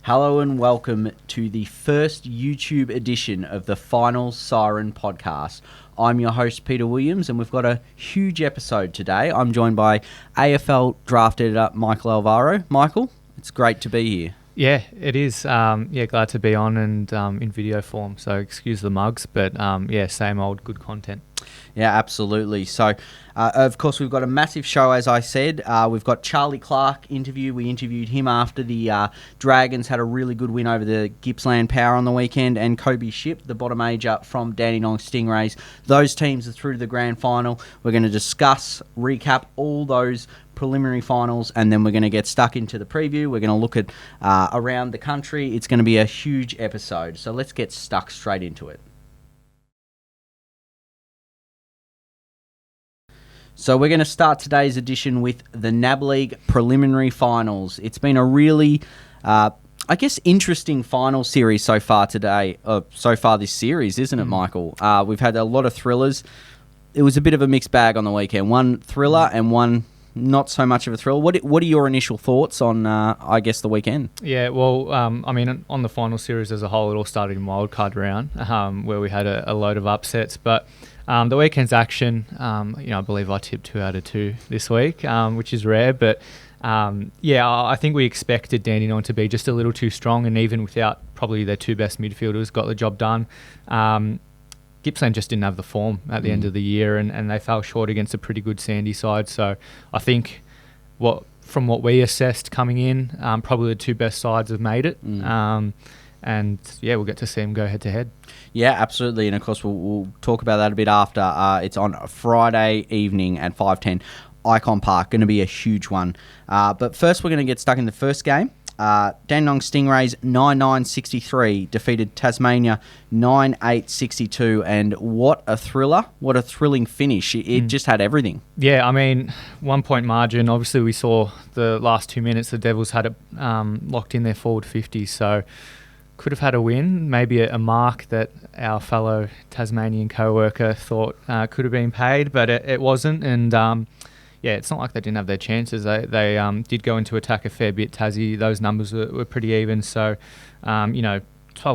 Hello and welcome to the first YouTube edition of the Final Siren Podcast. I'm your host, Peter Williams, and we've got a huge episode today. I'm joined by AFL draft editor Michael Alvaro. Michael, it's great to be here. Yeah, it is. Glad to be on and in video form. So excuse the mugs, but same old good content. Yeah, absolutely. So, of course, we've got a massive show, as I said. We've got Clarke interview. We interviewed him after the Dragons had a really good win over the Gippsland Power on the weekend, and Shipp, the bottom major from Dandenong Stingrays. Those teams are through to the grand final. We're going to discuss, recap all those preliminary finals, and then we're going to get stuck into the preview. We're going to look at around the country. It's going to be a huge episode. So let's get stuck straight into it. So we're going to start today's edition with the NAB League preliminary finals. It's been a really, interesting final series so far this series, isn't it, Michael? We've had a lot of thrillers. It was a bit of a mixed bag on the weekend. One thriller and one not so much of a thrill. What are your initial thoughts on, the weekend? Yeah, well, on the final series as a whole, it all started in wildcard round, where we had a load of upsets. But the weekend's action, I believe I tipped 2 out of 2 this week, which is rare. But I think we expected Dandenong to be just a little too strong, and even without probably their 2 best midfielders, got the job done. Gippsland just didn't have the form at the end of the year, and they fell short against a pretty good Sandy side. So I think from what we assessed coming in, probably the 2 best sides have made it. We'll get to see them go head to head. Yeah, absolutely. And of course, we'll talk about that a bit after. It's on a Friday evening at 5:10, Icon Park. Going to be a huge one. But first, we're going to get stuck in the first game. Dandenong Stingrays 9-9-63 defeated Tasmania 9-8-62, and what a thriller, what a thrilling finish. It just had everything. Yeah, 1 point margin. Obviously we saw the last 2 minutes the Devils had it locked in their forward 50, so could have had a win, maybe a mark that our fellow Tasmanian co-worker thought could have been paid, but it wasn't. And it's not like they didn't have their chances. They did go into attack a fair bit, Tassie. Those numbers were pretty even. So, 12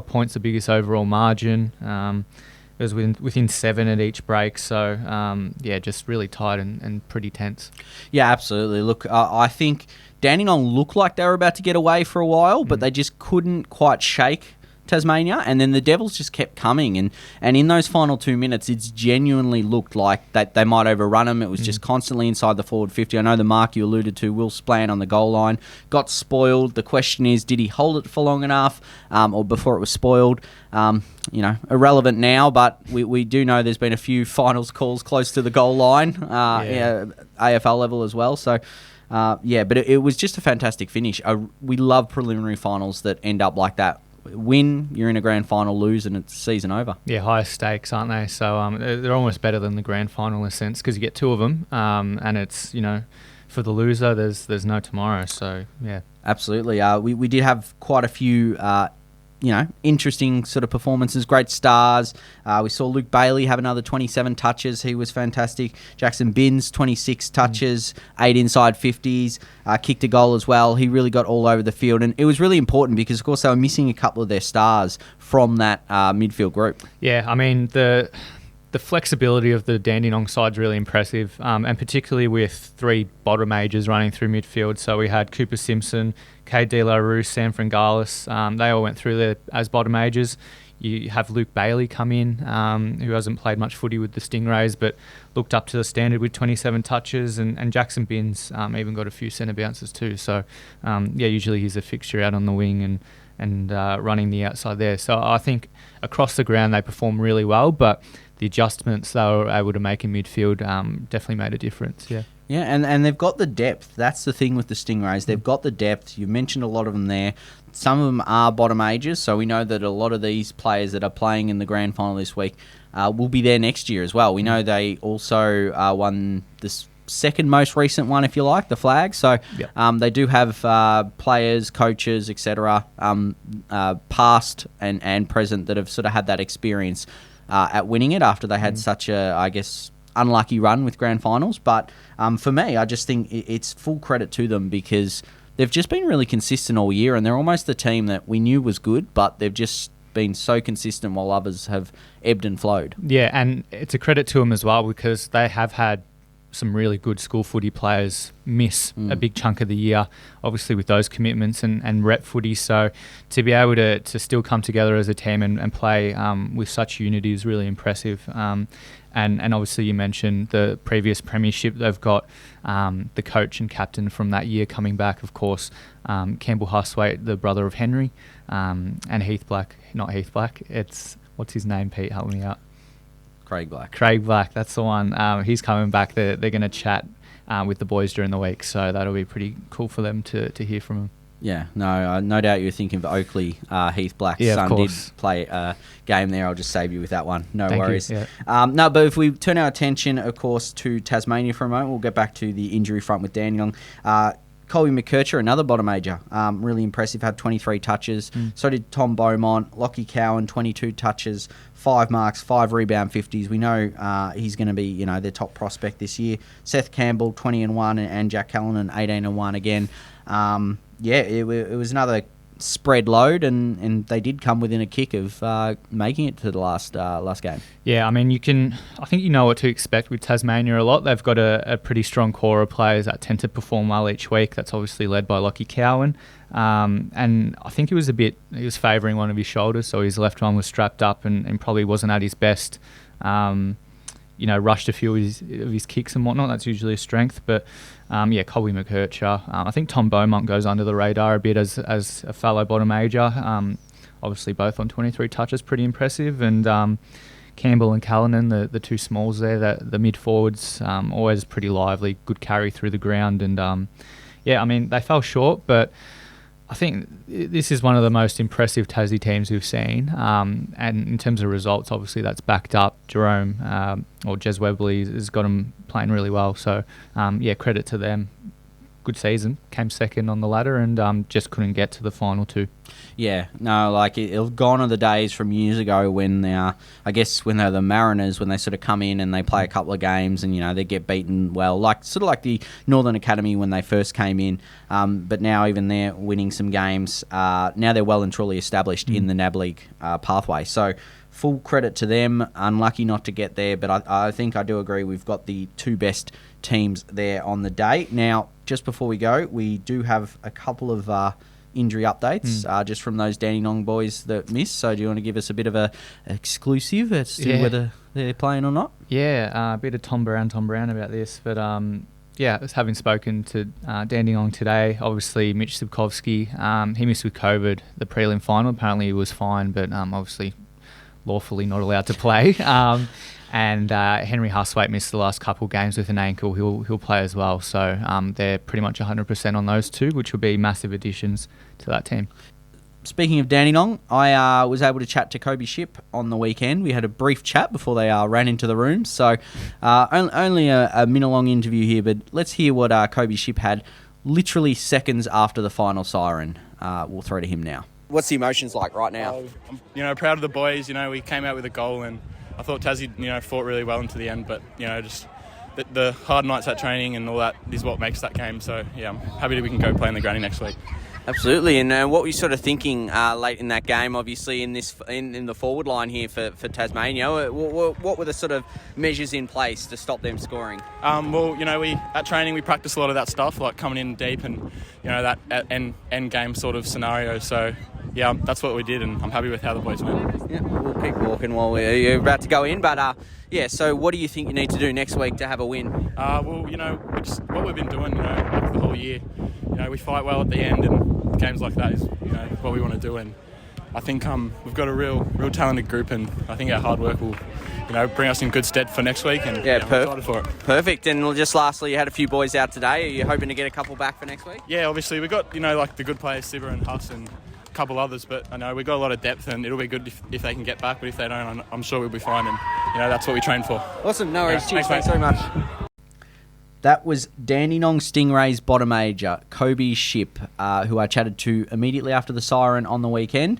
points, the biggest overall margin. It was within 7 at each break. So, just really tight and pretty tense. Yeah, absolutely. Look, I think Dandenong looked like they were about to get away for a while, but they just couldn't quite shake Tasmania, and then the Devils just kept coming, and in those final 2 minutes it's genuinely looked like that they might overrun them. It was just constantly inside the forward 50. I know the mark you alluded to, Will Splan on the goal line, got spoiled. The question is, did he hold it for long enough or before it was spoiled? Irrelevant now, but we do know there's been a few finals calls close to the goal line, AFL level as well, so but it was just a fantastic finish. We love preliminary finals that end up like that. Win, you're in a grand final, lose, and it's season over. Yeah, higher stakes, aren't they? So they're almost better than the grand final in a sense, because you get 2 of them, and it's, for the loser, there's no tomorrow. So, yeah. Absolutely. We did have quite a few interesting sort of performances, great stars. We saw Luke Bailey have another 27 touches. He was fantastic. Jackson Binns, 26 touches, 8 inside 50s, kicked a goal as well. He really got all over the field, and it was really important because, of course, they were missing a couple of their stars from that midfield group. Yeah, the flexibility of the Dandenong side is really impressive, and particularly with 3 bottom majors running through midfield. So we had Cooper Simpson, Cade De La Rue, Sam Frangalis. They all went through there as bottom majors. You have Luke Bailey come in, who hasn't played much footy with the Stingrays, but looked up to the standard with 27 touches, and Jackson Binns even got a few centre bounces too. So, usually he's a fixture out on the wing and running the outside there. So I think across the ground they perform really well, but the adjustments they were able to make in midfield definitely made a difference. Yeah. Yeah, and they've got the depth. That's the thing with the Stingrays. They've got the depth. You mentioned a lot of them there. Some of them are bottom ages, so we know that a lot of these players that are playing in the grand final this week will be there next year as well. We know they also won this second most recent one, if you like, the flag. So they do have players, coaches, etc., past and present that have sort of had that experience at winning it after they had such a, unlucky run with grand finals. But for me, I just think it's full credit to them because they've just been really consistent all year, and they're almost the team that we knew was good, but they've just been so consistent while others have ebbed and flowed. Yeah, and it's a credit to them as well because they have had some really good school footy players miss a big chunk of the year, obviously with those commitments and rep footy. So to be able to still come together as a team and play with such unity is really impressive. And obviously you mentioned the previous premiership. They've got the coach and captain from that year coming back, of course, Campbell Huswaite, the brother of Henry, and not Heath Black. It's, what's his name, Pete? Help me out. Craig Black, that's the one. He's coming back. They're going to chat with the boys during the week, so that'll be pretty cool for them to hear from him. Yeah, no doubt you're thinking of Oakley. Heath Black's son did play a game there. I'll just save you with that one. No worries. Yeah. No, but if we turn our attention, of course, to Tasmania for a moment, we'll get back to the injury front with Dandenong. Colby McKercher, another bottom major, really impressive, had 23 touches. So did Tom Beaumont. Lockie Cowan, 22 touches, 5 marks, 5 rebound 50s. We know he's going to be, their top prospect this year. Seth Campbell, 20-1, and Jack Callanan, 18-1 again. It was another spread load, and they did come within a kick of making it to the last game. Yeah, I mean, I think you know what to expect with Tasmania a lot. They've got a pretty strong core of players that tend to perform well each week. That's obviously led by Lockie Cowan. And I think he was favouring one of his shoulders, so his left arm was strapped up and probably wasn't at his best. Rushed a few of his kicks and whatnot. That's usually a strength. But, Colby McKercher. I think Tom Beaumont goes under the radar a bit as a fellow bottom major. Obviously, both on 23 touches, pretty impressive. And Campbell and Callanan, the two smalls there, the mid-forwards, always pretty lively, good carry through the ground. And, they fell short, but I think this is one of the most impressive Tassie teams we've seen. And in terms of results, obviously that's backed up. Jerome or Jez Webley has got them playing really well. So, credit to them. Good season. Came second on the ladder and just couldn't get to the final two. Yeah, no, it gone are the days from years ago when they're the Mariners, when they sort of come in and they play a couple of games and, they get beaten well, like the Northern Academy when they first came in. But now even they're winning some games. Now they're well and truly established in the NAB League pathway. So full credit to them. Unlucky not to get there, but I think I do agree we've got the two best teams there on the day. Now, just before we go, we do have a couple of injury updates just from those Dandenong boys that missed. So do you want to give us a bit of a exclusive as to whether they're playing or not? Yeah, a bit of Tom Brown about this. But having spoken to Dandenong today, obviously Mitch Sibkovsky, he missed with COVID, the prelim final. Apparently he was fine, but obviously lawfully not allowed to play. And Henry Huswaite missed the last couple of games with an ankle. He'll play as well. So they're pretty much 100% on those two, which will be massive additions to that team. Speaking of Dandenong, I was able to chat to Kobe Shipp on the weekend. We had a brief chat before they ran into the room. So only a minute-long interview here, but let's hear what Kobe Shipp had literally seconds after the final siren. We'll throw to him now. What's the emotions like right now? I'm proud of the boys. We came out with a goal and I thought Tassie, fought really well into the end, but, just the hard nights at training and all that is what makes that game. So, I'm happy that we can go play in the granny next week. Absolutely. And what were you sort of thinking late in that game, obviously, in the forward line here for Tasmania? What were the sort of measures in place to stop them scoring? We at training, we practice a lot of that stuff, like coming in deep and, that end game sort of scenario. So, that's what we did, and I'm happy with how the boys went. Yeah, we'll keep walking while you're about to go in. But, so what do you think you need to do next week to have a win? What we've been doing, the whole year. We fight well at the end, and games like that is, what we want to do. And I think we've got a real talented group, and I think our hard work will, bring us in good stead for next week. And I'm excited for it. Perfect. And just lastly, you had a few boys out today. Are you hoping to get a couple back for next week? Yeah, obviously we've got the good players, Sibber and Huss, and a couple others. But I know we've got a lot of depth, and it'll be good if they can get back. But if they don't, I'm sure we'll be fine. And that's what we train for. Awesome. No worries. Cheers. Thanks very much. That was Dandenong Stingrays bottom major, Kobe Shipp, who I chatted to immediately after the siren on the weekend.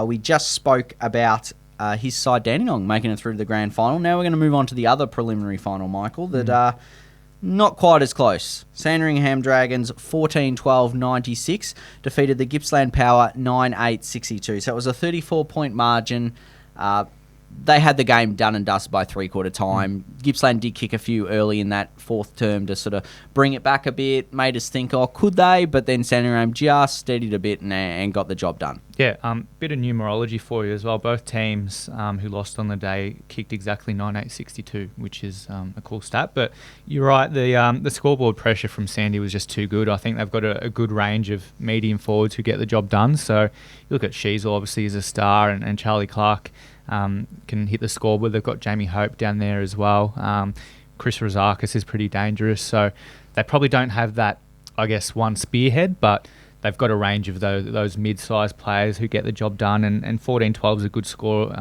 We just spoke about his side, Dandenong, making it through to the grand final. Now we're going to move on to the other preliminary final, Michael, that Not quite as close. Sandringham Dragons 14-12-96 defeated the Gippsland Power 9-8-62. So it was a 34-point margin. They had the game done and dusted by three-quarter time. Gippsland did kick a few early in that fourth term to sort of bring it back a bit, made us think, oh, could they? But then Sandringham just steadied a bit and got the job done. Yeah, bit of numerology for you as well. Both teams who lost on the day kicked exactly 9-8-62, which is a cool stat. But you're right, the scoreboard pressure from Sandy was just too good. I think they've got a good range of medium forwards who get the job done. So you look at Sheasel, obviously, as a star, and Charlie Clarke can hit the scoreboard. They've got Jamie Hope down there as well. Chris Rozakis is pretty dangerous. So they probably don't have that, I guess, one spearhead, but they've got a range of those mid-sized players who get the job done, and 14-12 is a good score.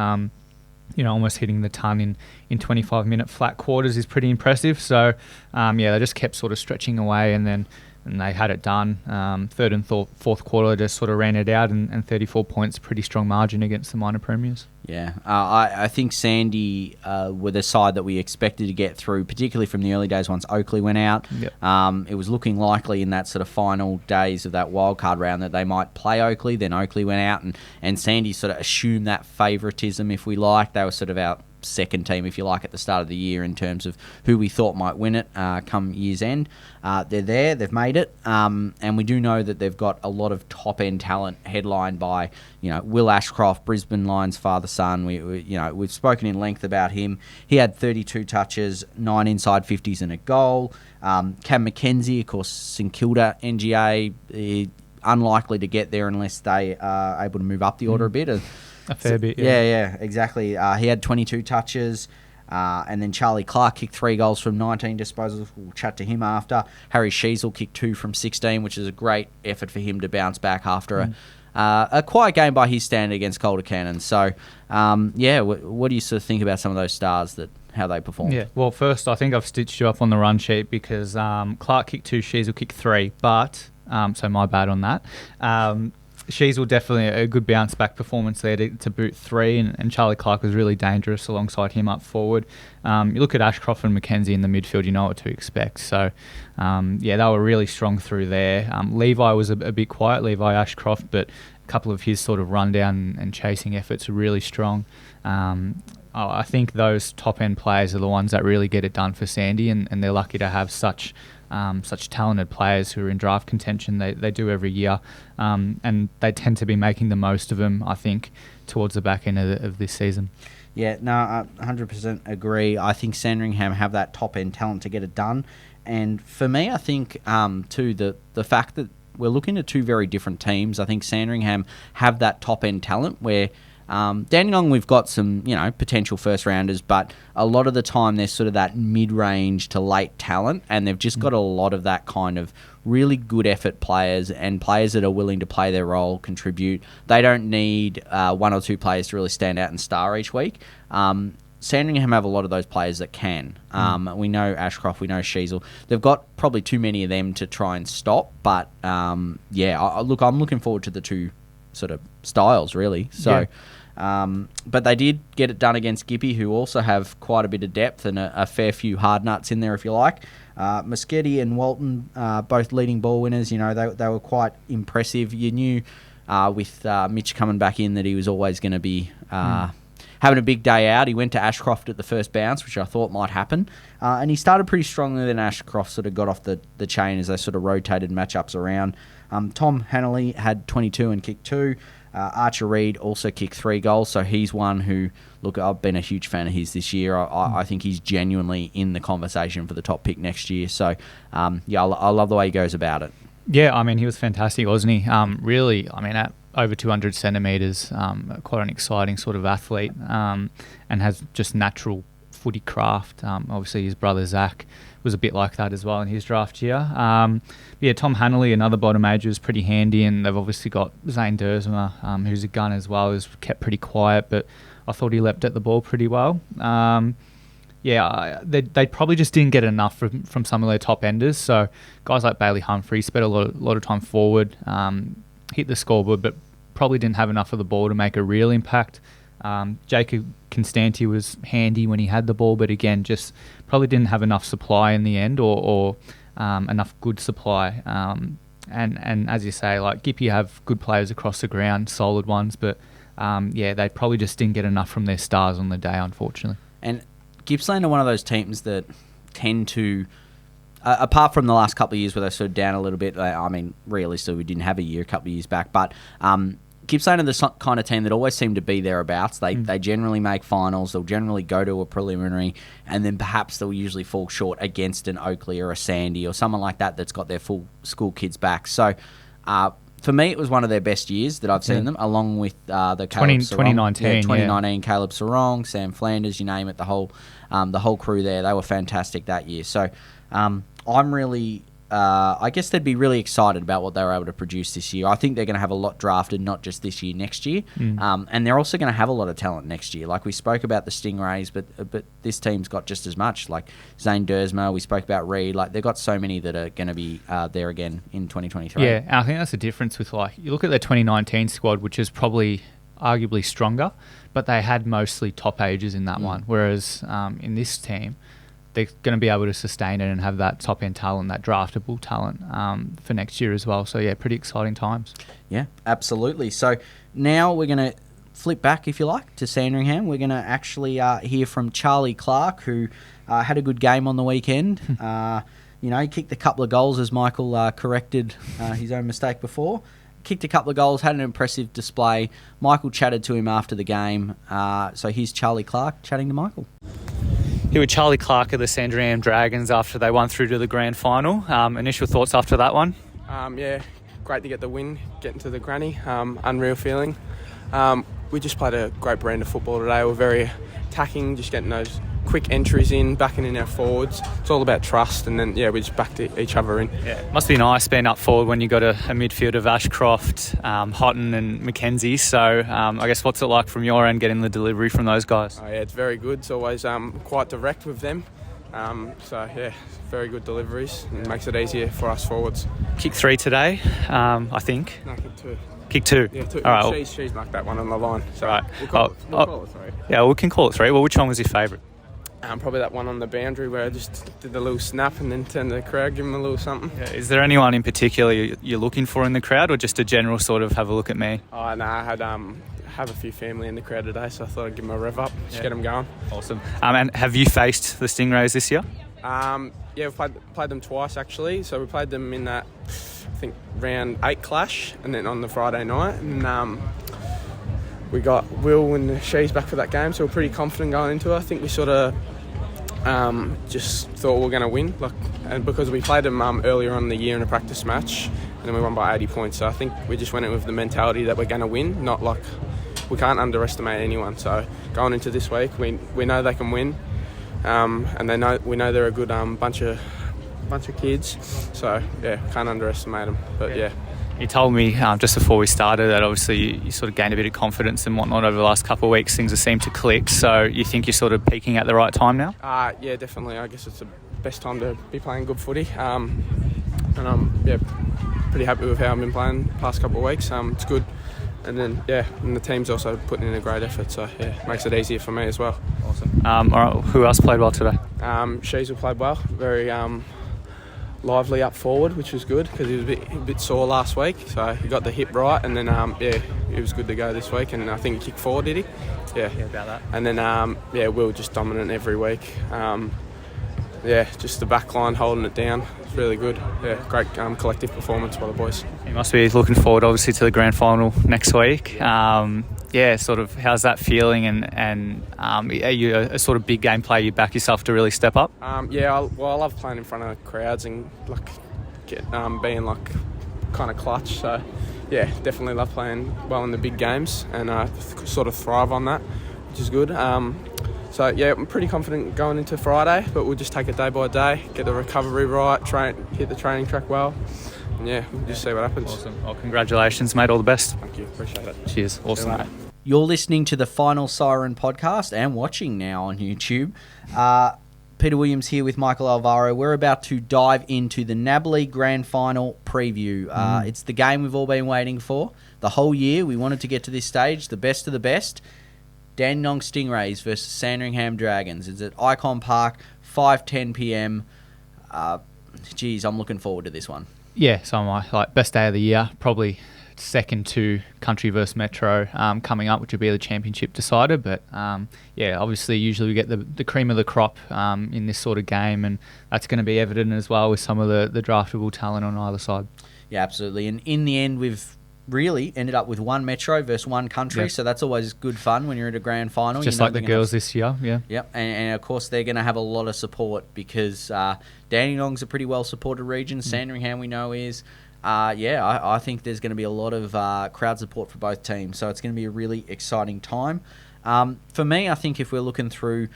Almost hitting the ton in 25-minute flat quarters is pretty impressive. So, they just kept sort of stretching away, and they had it done. Third and fourth quarter, just sort of ran it out, and 34 points, pretty strong margin against the minor premiers. Yeah, I think Sandy were the side that we expected to get through, particularly from the early days once Oakley went out. Yep. It was looking likely in that sort of final days of that wildcard round that they might play Oakley. Then Oakley went out, and Sandy sort of assumed that favouritism, if we like. They were sort of our second team, if you like, at the start of the year in terms of who we thought might win it come year's end. They're there, they've made it, and we do know that they've got a lot of top-end talent headlined by, Will Ashcroft, Brisbane Lions father-son. We've spoken in length about him. He had 32 touches, 9 inside 50s and a goal. Cam McKenzie, of course, St Kilda, NGA, unlikely to get there unless they are able to move up the order a bit. A fair bit, yeah, exactly. He had 22 touches, and then Charlie Clarke kicked 3 goals from 19 disposals. We'll chat to him after. Harry Sheasel kicked 2 from 16, which is a great effort for him to bounce back after a quiet game by his standard against Calder Cannon. So, what do you sort of think about some of those stars, how they performed? Yeah, well, first, I think I've stitched you up on the run sheet because Clarke kicked 2, Sheasel kicked 3, but, so my bad on that. Sheasel definitely a good bounce back performance there to boot 3, and Charlie Clarke was really dangerous alongside him up forward. You look at Ashcroft and McKenzie in the midfield, you know what to expect. So, they were really strong through there. Levi was a bit quiet, Levi Ashcroft, but a couple of his sort of rundown and chasing efforts are really strong. I think those top-end players are the ones that really get it done for Sandy, and they're lucky to have such talented players who are in draft contention. They do every year, and they tend to be making the most of them, I think, towards the back end of this season. Yeah, no, I 100% agree. I think Sandringham have that top-end talent to get it done. And for me, I think, too, the fact that we're looking at 2 very different teams, I think Sandringham have that top-end talent where Dandenong, we've got some, potential first-rounders, but a lot of the time they're sort of that mid-range to late talent, and they've just got a lot of that kind of really good effort players and players that are willing to play their role, contribute. They don't need 1 or 2 players to really stand out and star each week. Sandringham have a lot of those players that can. We know Ashcroft, we know Sheasel. They've got probably too many of them to try and stop, but I'm looking forward to the 2 sort of styles, really. So. Yeah. But they did get it done against Gippy, who also have quite a bit of depth and a fair few hard nuts in there, if you like. Muschetti and Walton, both leading ball winners, they were quite impressive. You knew with Mitch coming back in that he was always going to be having a big day out. He went to Ashcroft at the first bounce, which I thought might happen. And he started pretty strongly, then Ashcroft sort of got off the chain as they sort of rotated matchups around. Tom Hanley had 22 and kicked 2. Archer Reid also kicked 3 goals, so he's one who, look, I've been a huge fan of his this year. I think he's genuinely in the conversation for the top pick next year. So, I love the way he goes about it. Yeah, he was fantastic, wasn't he? At over 200 centimetres, quite an exciting sort of athlete, and has just natural footy craft. Obviously, his brother Zach was a bit like that as well in his draft year. Tom Hanley, another bottom major, is pretty handy, and they've obviously got Zane Dersma, who's a gun as well, who's kept pretty quiet, but I thought he leapt at the ball pretty well. They probably just didn't get enough from some of their top enders. So guys like Bailey Humphrey spent a lot of time forward, hit the scoreboard, but probably didn't have enough of the ball to make a real impact. Jacob Constanti was handy when he had the ball, but again, just probably didn't have enough supply in the end, or enough good supply. And as you say, like Gippy have good players across the ground, solid ones, but they probably just didn't get enough from their stars on the day, unfortunately. And Gippsland are one of those teams that tend to, apart from the last couple of years where they sort of down a little bit, realistically we didn't have a year a couple of years back, but Gippsland are the kind of team that always seem to be thereabouts. They generally make finals, they'll generally go to a preliminary, and then perhaps they'll usually fall short against an Oakley or a Sandy or someone like that that's got their full school kids back. So for me, it was one of their best years that I've seen them, along with the Caleb 2019. 2019, Caleb Sarong, Sam Flanders, you name it, the whole crew there. They were fantastic that year. So I'm really, I guess they'd be really excited about what they were able to produce this year. I think they're going to have a lot drafted, not just this year, next year. And they're also going to have a lot of talent next year. Like we spoke about the Stingrays, but this team's got just as much. Like Zane Dersma, we spoke about Reed. Like they've got so many that are going to be there again in 2023. Yeah, and I think that's the difference with, like, you look at the 2019 squad, which is probably arguably stronger, but they had mostly top ages in that one. Whereas in this team, they're going to be able to sustain it and have that top-end talent, that draftable talent for next year as well. So, yeah, pretty exciting times. Yeah, absolutely. So now we're going to flip back, if you like, to Sandringham. We're going to actually hear from Charlie Clarke, who had a good game on the weekend. He kicked a couple of goals, as Michael corrected his own mistake before. Kicked a couple of goals, had an impressive display. Michael chatted to him after the game. So here's Charlie Clarke chatting to Michael. Here with Charlie Clarke of the Sandringham Dragons after they won through to the grand final. Initial thoughts after that one? Great to get the win, get into the granny. Unreal feeling. We just played a great brand of football today. We're very attacking, just getting those quick entries in, backing in our forwards. It's all about trust, and then we just backed each other in. Yeah, must be nice being up forward when you got a midfield of Ashcroft, Houghton and Mackenzie. So I guess what's it like from your end getting the delivery from those guys? It's very good. It's always quite direct with them. Very good deliveries. It makes it easier for us forwards. Kick 3 today, I think. No, kick 2. Kick 2. Yeah, 2. All right. She's knocked that one on the line. So right. We'll call it 3. Yeah, we can call it 3. Well, which one was your favourite? Probably that one on the boundary where I just did the little snap and then turned to the crowd, give them a little something. Yeah, is there anyone in particular you're looking for in the crowd, or just a general sort of have a look at me? Oh, no, I had have a few family in the crowd today, so I thought I'd give them a rev up, just get them going. Awesome. And have you faced the Stingrays this year? We've played them twice actually. So we played them in that, I think, round 8 clash, and then on the Friday night. And we got Will and the Shees back for that game, so we're pretty confident going into it. I think we sort of just thought we were going to win, and because we played them earlier on in the year in a practice match, and then we won by 80 points. So I think we just went in with the mentality that we're going to win, not like we can't underestimate anyone. So going into this week, we know they can win, and we know they're a good bunch of kids. So can't underestimate them. But You told me just before we started that obviously you sort of gained a bit of confidence and whatnot over the last couple of weeks. Things have seemed to click. So you think you're sort of peaking at the right time now? Yeah, definitely. I guess it's the best time to be playing good footy. And I'm pretty happy with how I've been playing the past couple of weeks. It's good. And then, and the team's also putting in a great effort. So, makes it easier for me as well. Awesome. All right, who else played well today? Sheezel played well. Very lively up forward, which was good because he was a bit sore last week, so he got the hip right, and then he was good to go this week, and I think he kicked 4, did he? Yeah, about that. And then Will just dominant every week. Just the back line holding it down. It's really good. Great collective performance by the boys. You must be looking forward obviously to the grand final next week. Sort of how's that feeling, and are you a sort of big game player? You back yourself to really step up? I love playing in front of crowds and being kind of clutch. So definitely love playing well in the big games, and sort of thrive on that, which is good. I'm pretty confident going into Friday, but we'll just take it day by day, get the recovery right, hit the training track well. We'll just see what happens. Awesome. Well, congratulations, mate. All the best. Thank you. Appreciate it. Cheers. Awesome, mate. You're listening to the Final Siren Podcast and watching now on YouTube. Peter Williams here with Michael Alvaro. We're about to dive into the NAB League Grand Final preview. It's the game we've all been waiting for. The whole year we wanted to get to this stage, the best of the best. Dandenong Stingrays versus Sandringham Dragons. It's at Icon Park, 5:10 p.m. Geez, I'm looking forward to this one. Yeah, so am I. Like, best day of the year, probably second to Country versus Metro coming up, which will be the championship decider. But obviously usually we get the cream of the crop in this sort of game, and that's going to be evident as well with some of the draftable talent on either side. Yeah, absolutely. And in the end, we've really ended up with one Metro versus one Country, Yep. so that's always good fun when you're at a grand final. Just like the girls this year, yeah. Yep, and of course they're going to have a lot of support because Dandenong's a pretty well supported region. Sandringham we know is. I think there's going to be a lot of crowd support for both teams, so it's going to be a really exciting time. For me, I think if we're looking through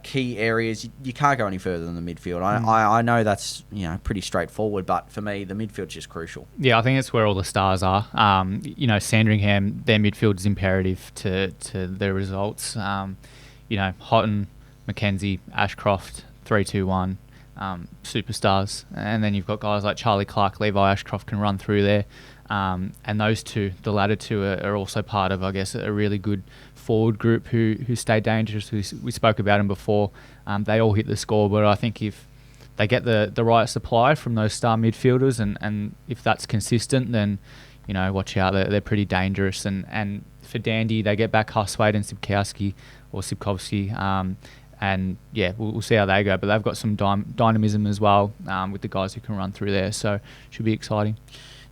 key areas, you can't go any further than the midfield. I know that's pretty straightforward, but for me, the midfield's just crucial. Yeah, I think it's where all the stars are. Sandringham, their midfield is imperative to their results. Houghton, Mackenzie, Ashcroft, 3-2-1. Superstars, and then you've got guys like Charlie Clarke, Levi Ashcroft can run through there, and those two, the latter two, are also part of, I guess, a really good forward group who stay dangerous. We spoke about them before. They all hit the score, but I think if they get the right supply from those star midfielders, and if that's consistent, then watch out. They're pretty dangerous, and for Dandy, they get back Huswaite and Sipkowski. And we'll see how they go, but they've got some dynamism as well with the guys who can run through there, so should be exciting.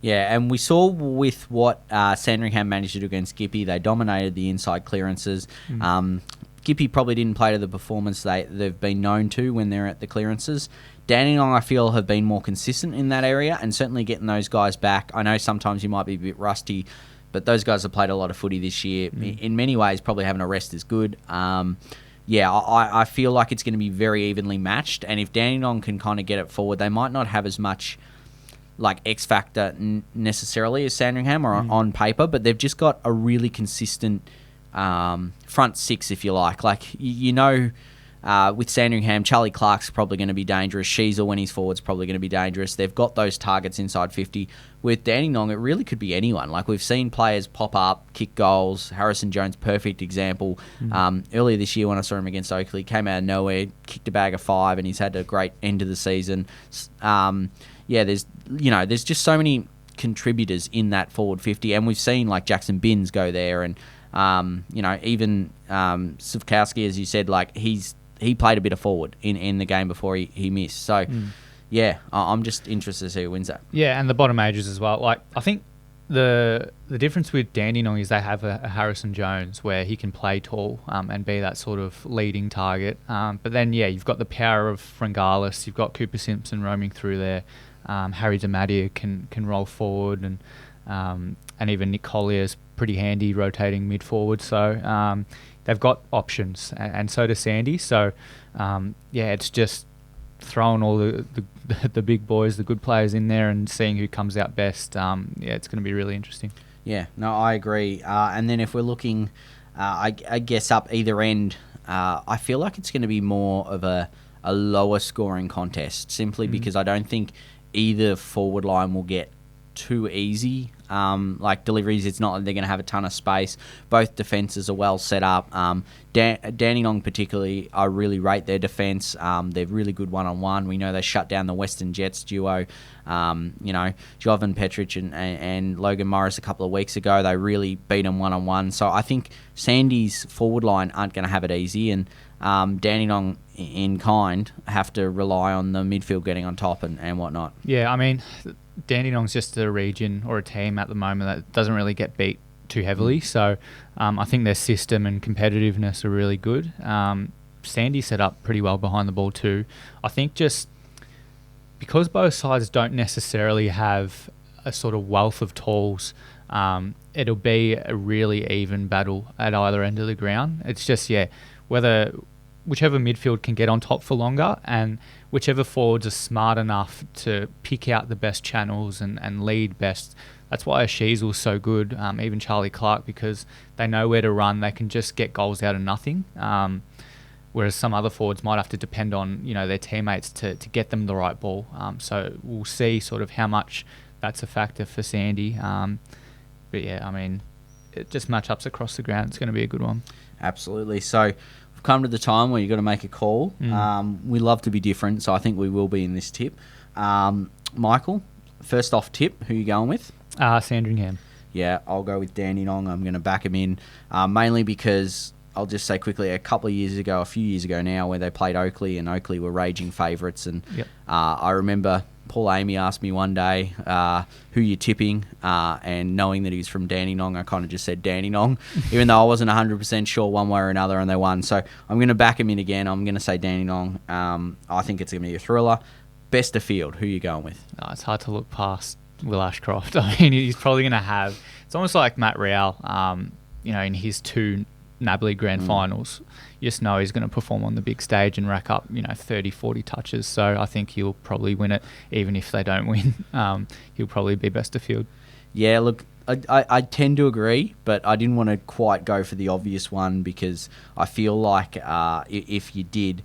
Yeah, and we saw with what Sandringham managed to do against Gippy, they dominated the inside clearances. Gippy probably didn't play to the performance they've been known to when they're at the clearances. Dandenong, I feel, have been more consistent in that area, and certainly getting those guys back. I know sometimes you might be a bit rusty, but those guys have played a lot of footy this year. In many ways, probably having a rest is good. I feel like it's going to be very evenly matched, and if Dandenong can kind of get it forward, they might not have as much like X factor necessarily as Sandringham or on paper, but they've just got a really consistent front six, if you like. With Sandringham, Charlie Clarke's probably going to be dangerous. Sheezel, when he's forward's probably going to be dangerous. They've got those targets inside 50. With Dandenong, it really could be anyone. Like, we've seen players pop up, kick goals. Harrison Jones, perfect example. Earlier this year when I saw him against Oakley, came out of nowhere, kicked a bag of 5, and he's had a great end of the season. There's just so many contributors in that forward 50, and we've seen like Jackson Binns go there, and even Sivkowski, as you said, like he played a bit of forward in the game before he missed. So, I'm just interested to see who wins that. Yeah, and the bottom majors as well. Like, I think the difference with Dandenong is they have a Harrison Jones where he can play tall and be that sort of leading target. But then, you've got the power of Fringalis. You've got Cooper Simpson roaming through there. Harry DeMattia can roll forward, and even Nick Collier's pretty handy rotating mid forward. So they've got options, and so does Sandy. So it's just throwing all the big boys, the good players in there, and seeing who comes out best. It's going to be really interesting. Yeah, no, I agree. And then if we're looking, I guess up either end, I feel like it's going to be more of a lower scoring contest, simply because I don't think either forward line will get too easy. Deliveries, it's not like they're going to have a ton of space. Both defences are well set up. Dandenong particularly, I really rate their defence. They're really good one-on-one. We know they shut down the Western Jets duo. Jovan Petric and Logan Morris a couple of weeks ago, they really beat them one-on-one. So I think Sandy's forward line aren't going to have it easy, and Dandenong in kind have to rely on the midfield getting on top and whatnot. Yeah, I mean, Dandenong's just a region or a team at the moment that doesn't really get beat too heavily. So I think their system and competitiveness are really good. Sandy set up pretty well behind the ball too. I think just because both sides don't necessarily have a sort of wealth of tools, it'll be a really even battle at either end of the ground. It's just, whichever midfield can get on top for longer, and whichever forwards are smart enough to pick out the best channels and lead best. That's why Sheezel's so good, even Charlie Clarke, because they know where to run. They can just get goals out of nothing. Whereas some other forwards might have to depend on their teammates to get them the right ball. So we'll see sort of how much that's a factor for Sandy. It just matchups across the ground. It's going to be a good one. Absolutely. So we've come to the time where you've got to make a call. We love to be different, so I think we will be in this tip. Michael, first off tip, who are you going with? Sandringham. Yeah, I'll go with Dandenong. I'm going to back him in, mainly because I'll just say quickly, a few years ago now, where they played Oakley, and Oakley were raging favourites. And I remember Paul Amy asked me one day, who you're tipping, and knowing that he was from Dandenong, I kind of just said Dandenong, even though I wasn't 100% sure one way or another, and they won. So I'm going to back him in again. I'm going to say Dandenong. I think it's going to be a thriller. Best of field, who are you going with? No, it's hard to look past Will Ashcroft. I mean, he's probably going to have... It's almost like Matt Real, in his 2 NAB League Grand Finals. You just know he's going to perform on the big stage and rack up, 30, 40 touches. So I think he'll probably win it, even if they don't win. He'll probably be best of field. Yeah, look, I tend to agree, but I didn't want to quite go for the obvious one, because I feel like if you did...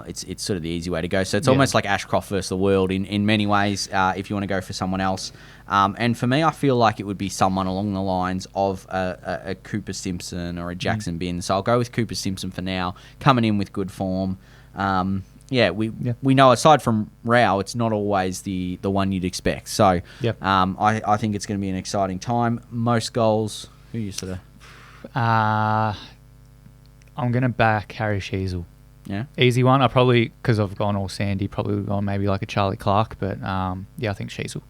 it's sort of the easy way to go. So it's almost like Ashcroft versus the world in many ways, if you want to go for someone else. And for me, I feel like it would be someone along the lines of a Cooper Simpson or a Jackson Bin. So I'll go with Cooper Simpson for now, coming in with good form. We know aside from Rao, it's not always the one you'd expect. So I think it's going to be an exciting time. Most goals, who you sort of... I'm going to back Harry Sheasel. Yeah, easy one. I probably, because I've gone all Sandy, probably gone maybe like a Charlie Clarke, but I think Sheasel.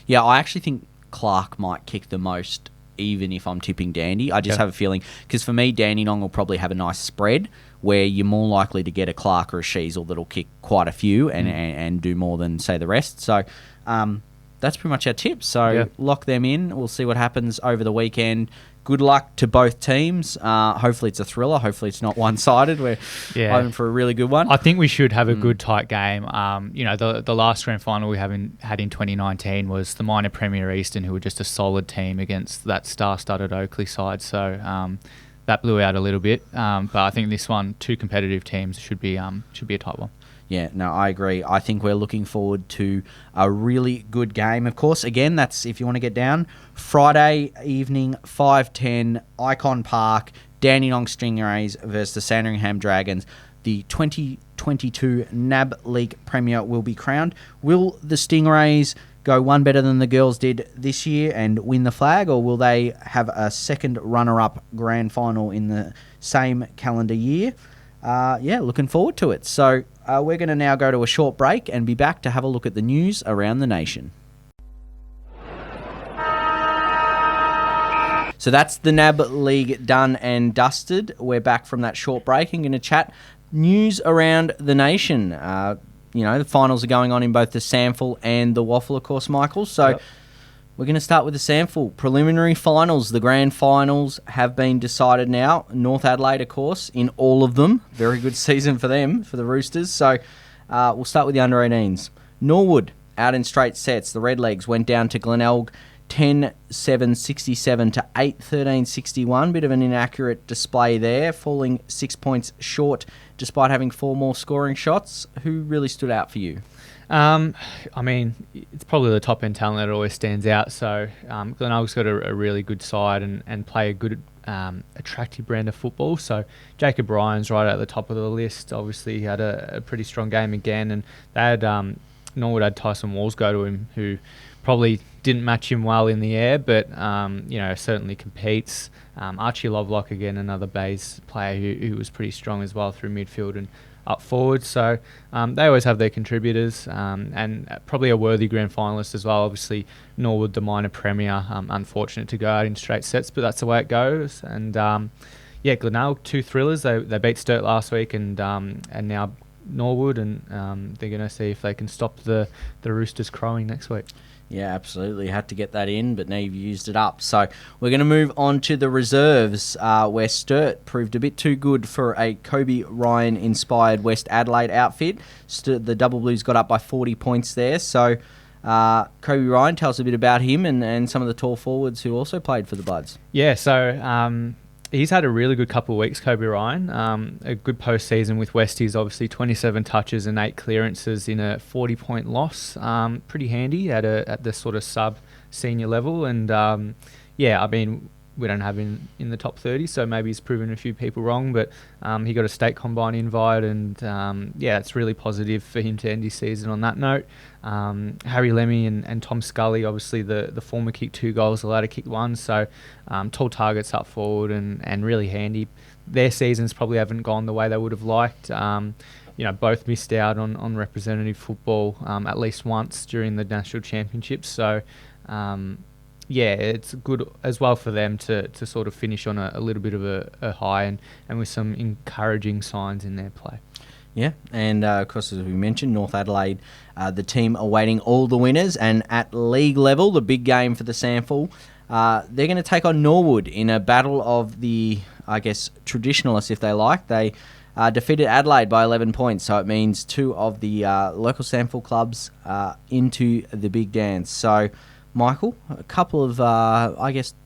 Yeah, I actually think Clarke might kick the most, even if I'm tipping Dandy. I just have a feeling, because for me, Dandenong will probably have a nice spread where you're more likely to get a Clarke or a Sheasel that'll kick quite a few and do more than, say, the rest. So that's pretty much our tips. So lock them in. We'll see what happens over the weekend. Good luck to both teams. Hopefully it's a thriller. Hopefully it's not one-sided. We're hoping for a really good one. I think we should have a good, tight game. The last grand final we had in 2019 was the minor Premier Eastern, who were just a solid team against that star-studded Oakley side. So that blew out a little bit. But I think this one, 2 competitive teams, should be a tight one. Yeah, no, I agree. I think we're looking forward to a really good game. Of course, again, that's if you want to get down. Friday evening, 5:10, Icon Park, Dandenong Stingrays versus the Sandringham Dragons. The 2022 NAB League Premier will be crowned. Will the Stingrays go one better than the girls did this year and win the flag, or will they have a second runner-up grand final in the same calendar year? Looking forward to it. So we're going to now go to a short break and be back to have a look at the news around the nation. So that's the NAB League done and dusted. We're back from that short break and going to chat news around the nation. The finals are going on in both the Samful and the Waffle, of course, Michael. So we're going to start with the Samful. Preliminary finals, the grand finals have been decided now. North Adelaide, of course, in all of them. Very good season for them, for the Roosters. So we'll start with the under-18s. Norwood, out in straight sets. The Redlegs went down to Glenelg 10-7-67 to 8-13-61. Bit of an inaccurate display there, falling 6 points short despite having 4 more scoring shots. Who really stood out for you? It's probably the top end talent that always stands out. So Glenelg's got a really good side and play a good, attractive brand of football. So Jacob Ryan's right at the top of the list. Obviously, he had a pretty strong game again, and they had Norwood had Tyson Walls go to him, who probably didn't match him well in the air, but certainly competes. Archie Lovelock again, another base player who was pretty strong as well through midfield and up forward. So they always have their contributors, and probably a worthy grand finalist as well. Obviously, Norwood, the minor premier, unfortunate to go out in straight sets, but that's the way it goes. And Glenelg, 2 thrillers. They beat Sturt last week, and now Norwood, and they're going to see if they can stop the Roosters crowing next week. Yeah, absolutely. Had to get that in, but now you've used it up. So we're going to move on to the reserves, where Sturt proved a bit too good for a Kobe Ryan-inspired West Adelaide outfit. The Double Blues got up by 40 points there. So Kobe Ryan, tell us a bit about him and some of the tall forwards who also played for the Bloods. Yeah, so he's had a really good couple of weeks, Kobe Ryan. A good postseason with Westies, obviously 27 touches and 8 clearances in a 40-point loss. Pretty handy at the sort of sub-senior level. And, we don't have in the top 30, so maybe he's proven a few people wrong, but he got a state combine invite, and it's really positive for him to end his season on that note. Harry Lemmy and Tom Scully, obviously the former kicked 2 goals, the latter kicked 1, so tall targets up forward and really handy. Their seasons probably haven't gone the way they would have liked. Both missed out on representative football at least once during the national championships, so it's good as well for them to sort of finish on a little bit of a high and with some encouraging signs in their play. Yeah, and of course, as we mentioned, North Adelaide, the team awaiting all the winners, and at league level, the big game for the SANFL, they're going to take on Norwood in a battle of the, I guess, traditionalists, if they like. They defeated Adelaide by 11 points, so it means 2 of the local SANFL clubs into the big dance. So, Michael, a couple of,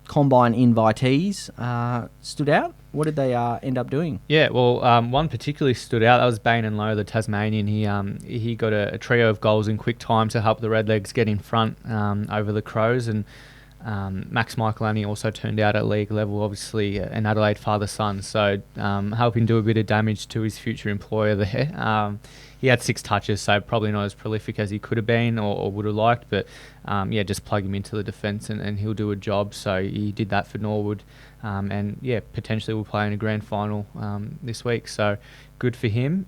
combine invitees stood out. What did they end up doing? Yeah, well, one particularly stood out. That was Bain and Lowe, the Tasmanian. He got a trio of goals in quick time to help the Redlegs get in front over the Crows. And Max Michaelani also turned out at league level, obviously an Adelaide father-son, so helping do a bit of damage to his future employer there. He had 6 touches, so probably not as prolific as he could have been or would have liked, but just plug him into the defence and he'll do a job. So he did that for Norwood, potentially we'll play in a grand final this week, so good for him.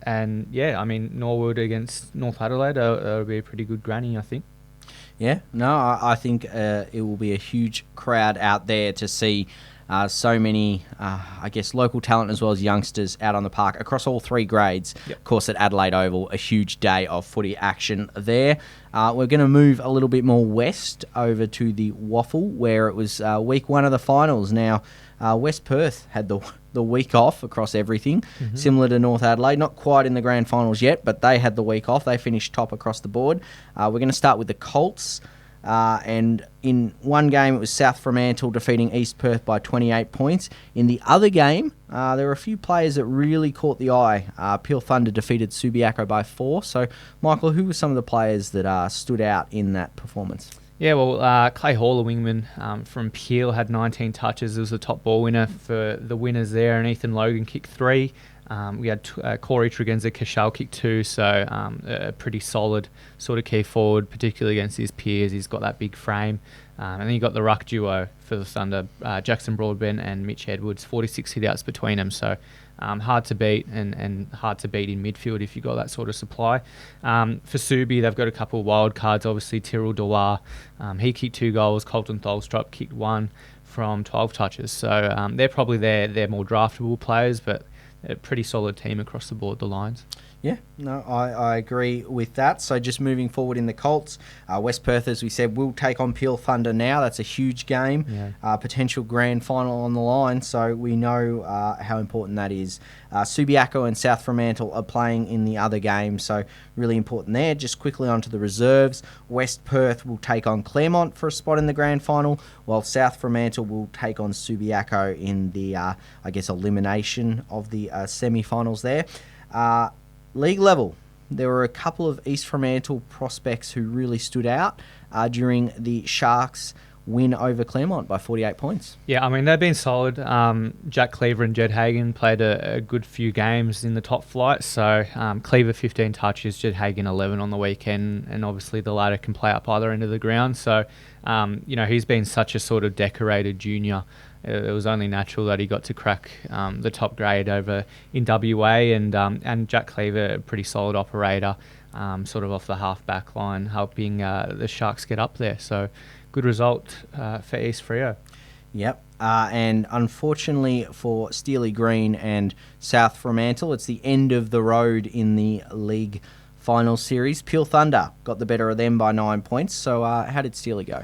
Norwood against North Adelaide, that'll be a pretty good granny, I think. Yeah, no, I think it will be a huge crowd out there to see so many, local talent as well as youngsters out on the park across all 3 grades. Yep. Of course, at Adelaide Oval, a huge day of footy action there. We're going to move a little bit more west over to the Waffle, where it was week 1 of the finals. Now, West Perth had the week off across everything, similar to North Adelaide. Not quite in the grand finals yet, but they had the week off. They finished top across the board. We're going to start with the Colts. And in one game, it was South Fremantle defeating East Perth by 28 points. In the other game, there were a few players that really caught the eye. Peel Thunder defeated Subiaco by 4. So, Michael, who were some of the players that stood out in that performance? Yeah, well, Clay Hall, a wingman from Peel, had 19 touches. It was the top ball winner for the winners there, and Ethan Logan kicked 3. We had Corey Tregenza Cashel kicked 2, so a pretty solid sort of key forward, particularly against his peers. He's got that big frame. And then you got the ruck duo for the Thunder, Jackson Broadbent and Mitch Edwards, 46 hit-outs between them, so hard to beat and hard to beat in midfield if you got that sort of supply. For Subi, they've got a couple of wild cards, obviously Tyrrell Dewar, he kicked 2 goals, Colton Tholstrup kicked 1 from 12 touches, so they're probably their more draftable players, but a pretty solid team across the board, the Lions. Yeah, no, I agree with that. So just moving forward in the Colts, West Perth, as we said, will take on Peel Thunder now. That's a huge game, potential grand final on the line, so we know how important that is. Subiaco and South Fremantle are playing in the other game, so really important there. Just quickly onto the reserves, West Perth will take on Claremont for a spot in the grand final, while South Fremantle will take on Subiaco in the, elimination of the semi-finals there. League level, there were a couple of East Fremantle prospects who really stood out during the Sharks' win over Claremont by 48 points. Yeah, I mean, they've been solid. Jack Cleaver and Jed Hagen played a good few games in the top flight. So Cleaver 15 touches, Jed Hagen 11 on the weekend, and obviously the latter can play up either end of the ground. So, he's been such a sort of decorated junior. It was only natural that he got to crack the top grade over in WA, and Jack Cleaver, a pretty solid operator, sort of off the half-back line, helping the Sharks get up there. So good result for East Freo. Yep. And unfortunately for Steely Green and South Fremantle, it's the end of the road in the league final series. Peel Thunder got the better of them by 9 points. So how did Steely go?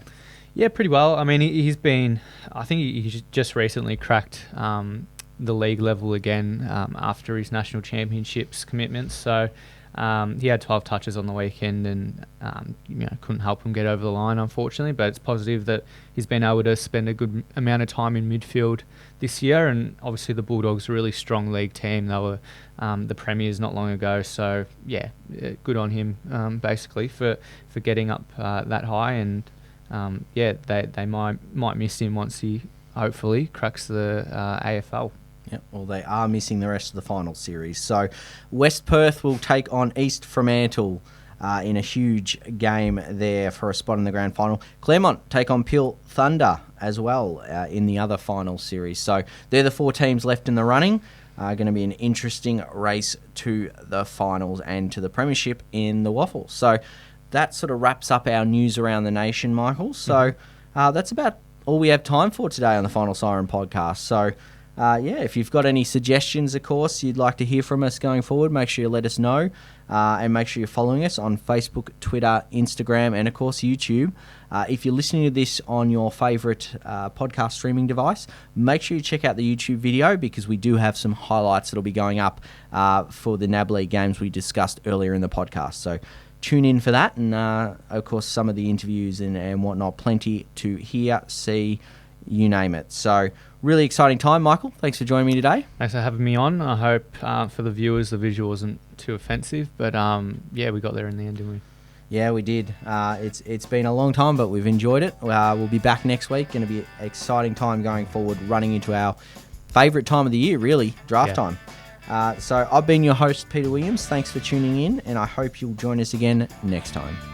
Yeah, pretty well. I mean, I think he just recently cracked the league level again after his national championships commitments. So he had 12 touches on the weekend and couldn't help him get over the line, unfortunately. But it's positive that he's been able to spend a good amount of time in midfield this year. And obviously the Bulldogs are a really strong league team. They were the premiers not long ago. So, yeah, good on him, basically, for getting up that high and they might miss him once he hopefully cracks the AFL. Yep, well, they are missing the rest of the final series. So West Perth will take on East Fremantle in a huge game there for a spot in the grand final. Claremont take on Peel Thunder as well in the other final series. So they're the 4 teams left in the running. Going to be an interesting race to the finals and to the premiership in the Waffle. So that sort of wraps up our news around the nation, Michael. So that's about all we have time for today on the Final Siren podcast. So if you've got any suggestions, of course, you'd like to hear from us going forward, make sure you let us know. And make sure you're following us on Facebook, Twitter, Instagram, and of course YouTube. If you're listening to this on your favourite podcast streaming device, make sure you check out the YouTube video because we do have some highlights that'll be going up for the NAB League games we discussed earlier in the podcast. So tune in for that, and of course some of the interviews and whatnot, plenty to hear, see, you name it. So really exciting time, Michael. Thanks for joining me today. Thanks for having me on. I hope for the viewers the visual wasn't too offensive, but we got there in the end, didn't we? Yeah, we did. It's been a long time, but we've enjoyed it. We'll be back next week. Going to be an exciting time going forward, running into our favourite time of the year, really, draft time. So I've been your host, Peter Williams. Thanks for tuning in, and I hope you'll join us again next time.